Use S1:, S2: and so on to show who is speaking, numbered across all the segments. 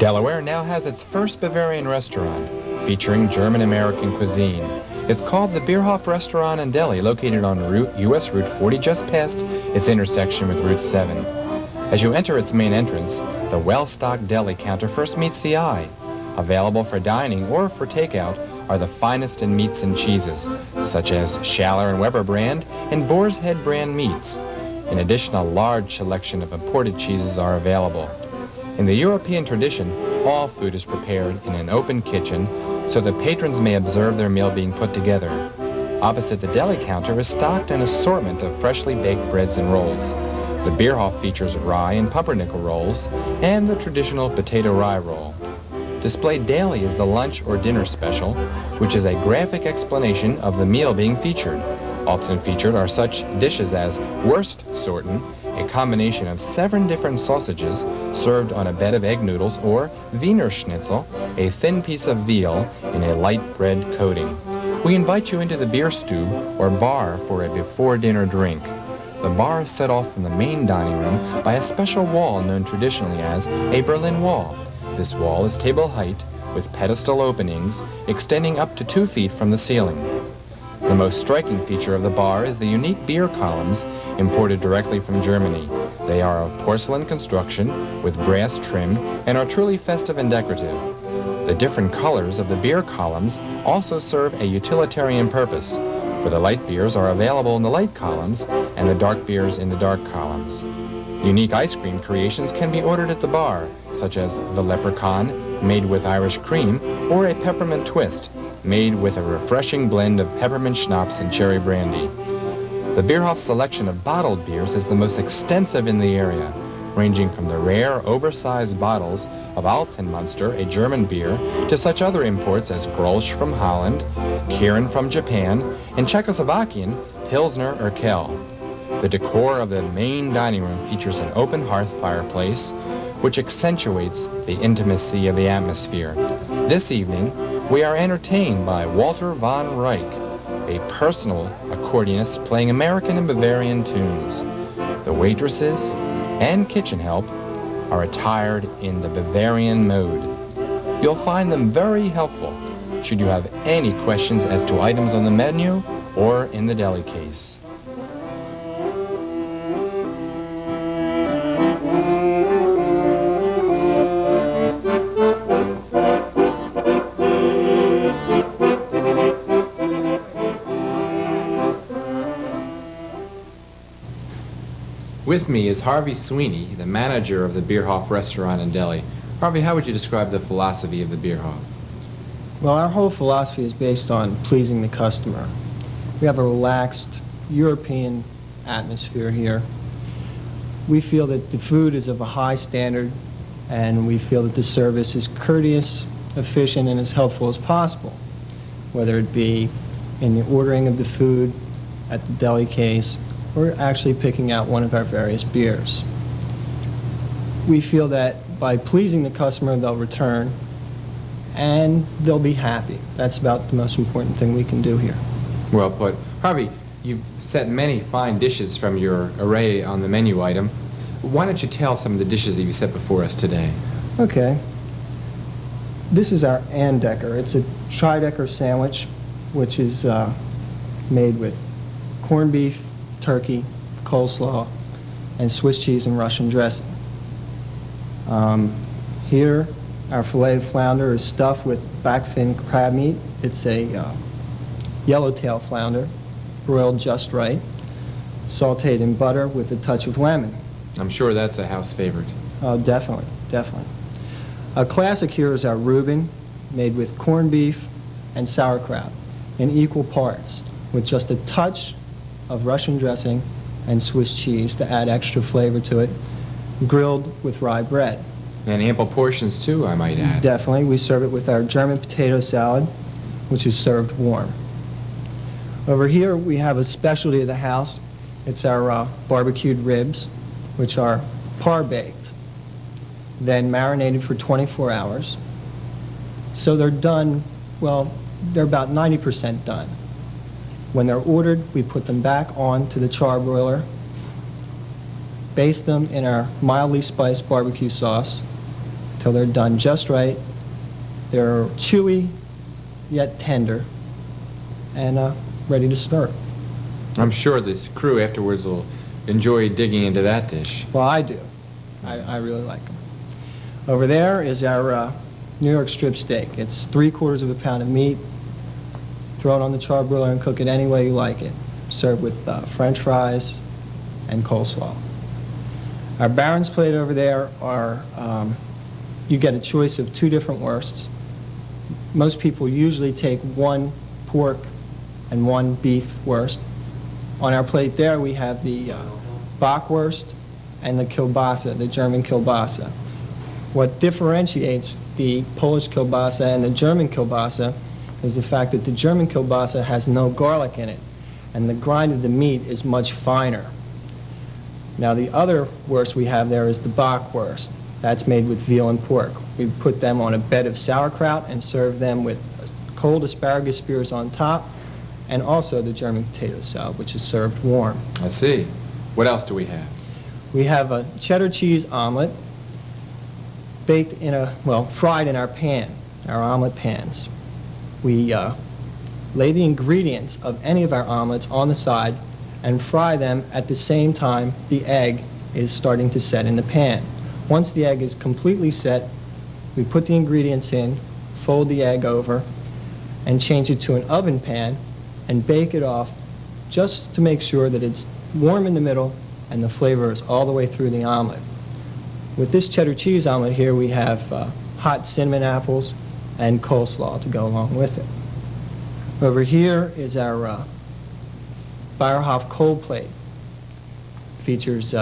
S1: Delaware now has its first Bavarian restaurant, featuring German-American cuisine. It's called the Bierhof Restaurant Deli, located on U.S. Route 40, just past its intersection with Route 7. As you enter its main entrance, the well-stocked deli counter first meets the eye. Available for dining or for takeout are the finest in meats and cheeses, such as Schaller and Weber brand and Boar's Head brand meats. In addition, a large selection of imported cheeses are available. In the European tradition, all food is prepared in an open kitchen so that patrons may observe their meal being put together. Opposite the deli counter is stocked an assortment of freshly baked breads and rolls. The Bierhof features rye and pumpernickel rolls and the traditional potato rye roll. Displayed daily is the lunch or dinner special, which is a graphic explanation of the meal being featured. Often featured are such dishes as Wurstsorten, a combination of 7 different sausages served on a bed of egg noodles, or Wiener Schnitzel, a thin piece of veal in a light bread coating. We invite you into the beer stube or bar for a before-dinner drink. The bar is set off from the main dining room by a special wall known traditionally as a Berlin Wall. This wall is table height with pedestal openings extending up to 2 feet from the ceiling. The most striking feature of the bar is the unique beer columns imported directly from Germany. They are of porcelain construction with brass trim and are truly festive and decorative. The different colors of the beer columns also serve a utilitarian purpose, for the light beers are available in the light columns and the dark beers in the dark columns. Unique ice cream creations can be ordered at the bar, such as the Leprechaun, made with Irish cream, or a peppermint twist, made with a refreshing blend of peppermint schnapps and cherry brandy. The Bierhof selection of bottled beers is the most extensive in the area, ranging from the rare, oversized bottles of Alpenmunster, a German beer, to such other imports as Grolsch from Holland, Kirin from Japan, and Czechoslovakian Pilsner or Kel. The decor of the main dining room features an open hearth fireplace, which accentuates the intimacy of the atmosphere. This evening, we are entertained by Walter von Reich, a personal accordionist playing American and Bavarian tunes. The waitresses and kitchen help are attired in the Bavarian mode. You'll find them very helpful should you have any questions as to items on the menu or in the deli case. With me is Harvey Sweeney, the manager of the Bierhof Restaurant Deli. Harvey, how would you describe the philosophy of the Bierhof?
S2: Well, our whole philosophy is based on pleasing the customer. We have a relaxed European atmosphere here. We feel that the food is of a high standard, and we feel that the service is courteous, efficient, and as helpful as possible, whether it be in the ordering of the food at the deli case or actually picking out one of our various beers. We feel that by pleasing the customer, they'll return and they'll be happy. That's about the most important thing we can do here.
S1: Well put. Harvey, you've set many fine dishes from your array on the menu item. Why don't you tell some of the dishes that you set before us today?
S2: Okay. This is our Andecker. It's a tri-decker sandwich, which is made with corned beef, turkey, coleslaw, and Swiss cheese and Russian dressing. Here, our filet of flounder is stuffed with backfin crab meat. It's a yellowtail flounder, broiled just right, sautéed in butter with a touch of lemon.
S1: I'm sure that's a house favorite.
S2: Oh, definitely, definitely. A classic here is our Reuben, made with corned beef and sauerkraut in equal parts, with just a touch of Russian dressing and Swiss cheese to add extra flavor to it, grilled with rye bread.
S1: And ample portions too, I might add.
S2: Definitely. We serve it with our German potato salad, which is served warm. Over here we have a specialty of the house. It's our barbecued ribs, which are par-baked, then marinated for 24 hours. So they're done, well, they're about 90% done. When they're ordered, we put them back onto the charbroiler, baste them in our mildly spiced barbecue sauce till they're done just right. They're chewy, yet tender, and ready to serve.
S1: I'm sure this crew afterwards will enjoy digging into that dish.
S2: Well, I do. I really like them. Over there is our New York strip steak. It's 3/4 of a pound of meat. Throw it on the charbroiler and cook it any way you like it. Served with French fries and coleslaw. Our Baron's plate over there are, you get a choice of 2 different wursts. Most people usually take 1 pork and 1 beef wurst. On our plate there we have the bockwurst and the kielbasa, the German kielbasa. What differentiates the Polish kielbasa and the German kielbasa is the fact that the German kielbasa has no garlic in it, and the grind of the meat is much finer. Now the other wurst we have there is the bockwurst. That's made with veal and pork. We put them on a bed of sauerkraut and serve them with cold asparagus spears on top, and also the German potato salad, which is served warm.
S1: I see. What else do we have?
S2: We have a cheddar cheese omelet baked in fried in our pan, our omelet pans. We lay the ingredients of any of our omelets on the side and fry them at the same time the egg is starting to set in the pan. Once the egg is completely set, we put the ingredients in, fold the egg over, and change it to an oven pan and bake it off just to make sure that it's warm in the middle and the flavor is all the way through the omelet. With this cheddar cheese omelet here, we have hot cinnamon apples and coleslaw to go along with it. Over here is our Bierhof cold plate. Features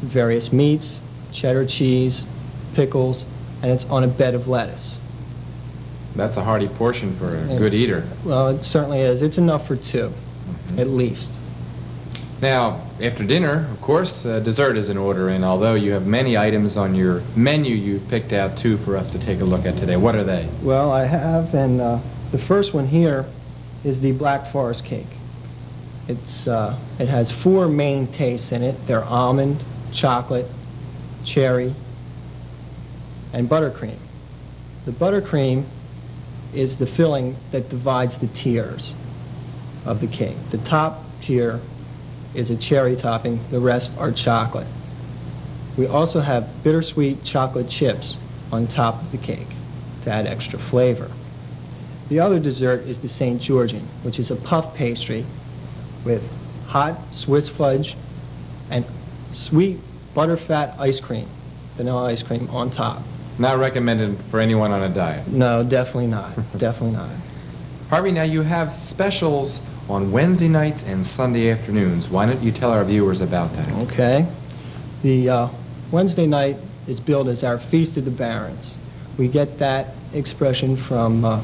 S2: various meats, cheddar cheese, pickles, and it's on a bed of lettuce.
S1: That's a hearty portion for a good eater.
S2: Well, it certainly is. It's enough for 2, at least.
S1: Now, after dinner, of course, dessert is in order, and although you have many items on your menu, you picked out 2 for us to take a look at today. What are they?
S2: Well, I have, and the first one here is the Black Forest cake. It has 4 main tastes in it. They're almond, chocolate, cherry, and buttercream. The buttercream is the filling that divides the tiers of the cake. The top tier is a cherry topping, the rest are chocolate. We also have bittersweet chocolate chips on top of the cake to add extra flavor. The other dessert is the St. Georgian, which is a puff pastry with hot Swiss fudge and sweet butterfat ice cream, vanilla ice cream on top.
S1: Not recommended for anyone on a diet.
S2: No, definitely not. Definitely not.
S1: Harvey, now you have specials on Wednesday nights and Sunday afternoons. Why don't you tell our viewers about that?
S2: Okay. The Wednesday night is billed as our Feast of the Barons. We get that expression from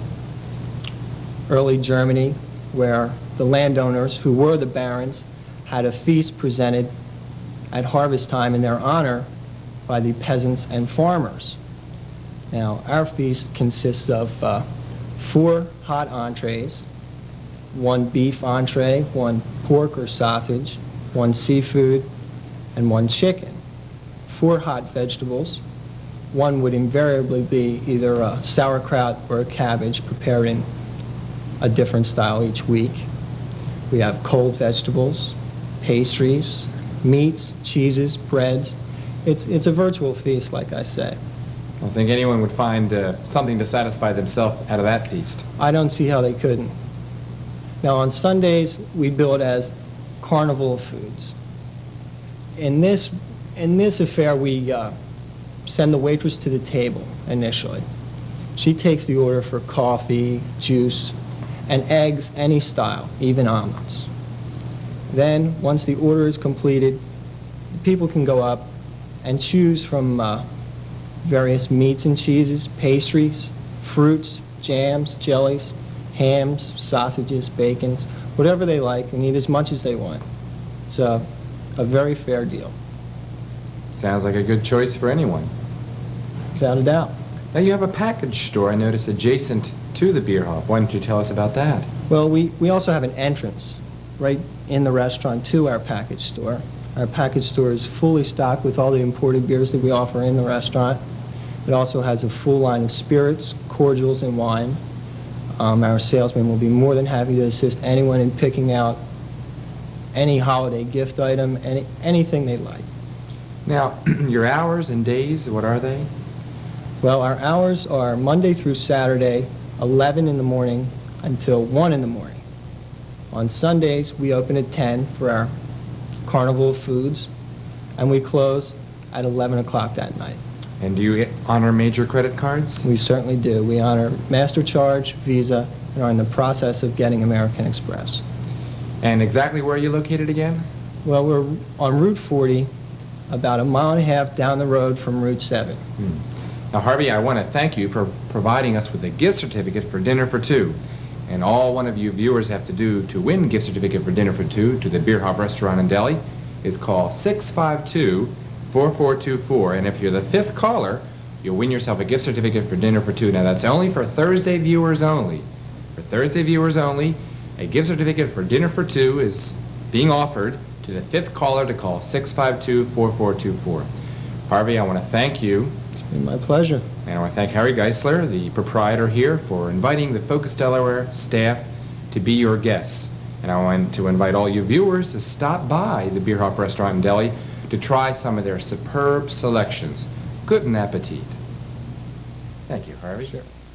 S2: early Germany, where the landowners who were the barons had a feast presented at harvest time in their honor by the peasants and farmers. Now, our feast consists of 4 hot entrees, 1 beef entree, 1 pork or sausage, 1 seafood, and 1 chicken. 4 hot vegetables. 1 would invariably be either a sauerkraut or a cabbage prepared in a different style each week. We have cold vegetables, pastries, meats, cheeses, breads. It's a virtual feast, like I say.
S1: I don't think anyone would find something to satisfy themselves out of that feast.
S2: I don't see how they couldn't. Now, on Sundays, we bill it as Carnival of Foods. In this affair, we send the waitress to the table initially. She takes the order for coffee, juice, and eggs, any style, even omelets. Then, once the order is completed, the people can go up and choose from various meats and cheeses, pastries, fruits, jams, jellies, hams, sausages, bacons, whatever they like, and eat as much as they want. It's a very fair deal.
S1: Sounds like a good choice for anyone.
S2: Without a doubt.
S1: Now you have a package store, I noticed, adjacent to the Bierhof. Why don't you tell us about that?
S2: Well, we also have an entrance right in the restaurant to our package store. Our package store is fully stocked with all the imported beers that we offer in the restaurant. It also has a full line of spirits, cordials, and wine. Our salesman will be more than happy to assist anyone in picking out any holiday gift item, anything they like.
S1: Now, your hours and days, what are they?
S2: Well, our hours are Monday through Saturday, 11 in the morning until 1 in the morning. On Sundays, we open at 10 for our Carnival of Foods, and we close at 11 o'clock that night.
S1: And do you honor major credit cards?
S2: We certainly do. We honor MasterCharge, Visa, and are in the process of getting American Express.
S1: And exactly where are you located again?
S2: Well, we're on Route 40, about a mile and a half down the road from Route 7.
S1: Now, Harvey, I want to thank you for providing us with a gift certificate for dinner for two. And all one of you viewers have to do to win gift certificate for dinner for two to the Bierhof Restaurant and Deli is call 652-4424. And if you're the fifth caller, you'll win yourself a gift certificate for dinner for two. Now, that's only for Thursday viewers only. For Thursday viewers only, a gift certificate for dinner for two is being offered to the fifth caller to call 652-4424. Harvey, I want to thank you.
S2: It's been my pleasure.
S1: And I want to thank Harry Geisler, the proprietor here, for inviting the Focus Delaware staff to be your guests. And I want to invite all you viewers to stop by the Bierhof Restaurant and Deli to try some of their superb selections. Good appetit. Thank you, Harvey.
S2: Sure.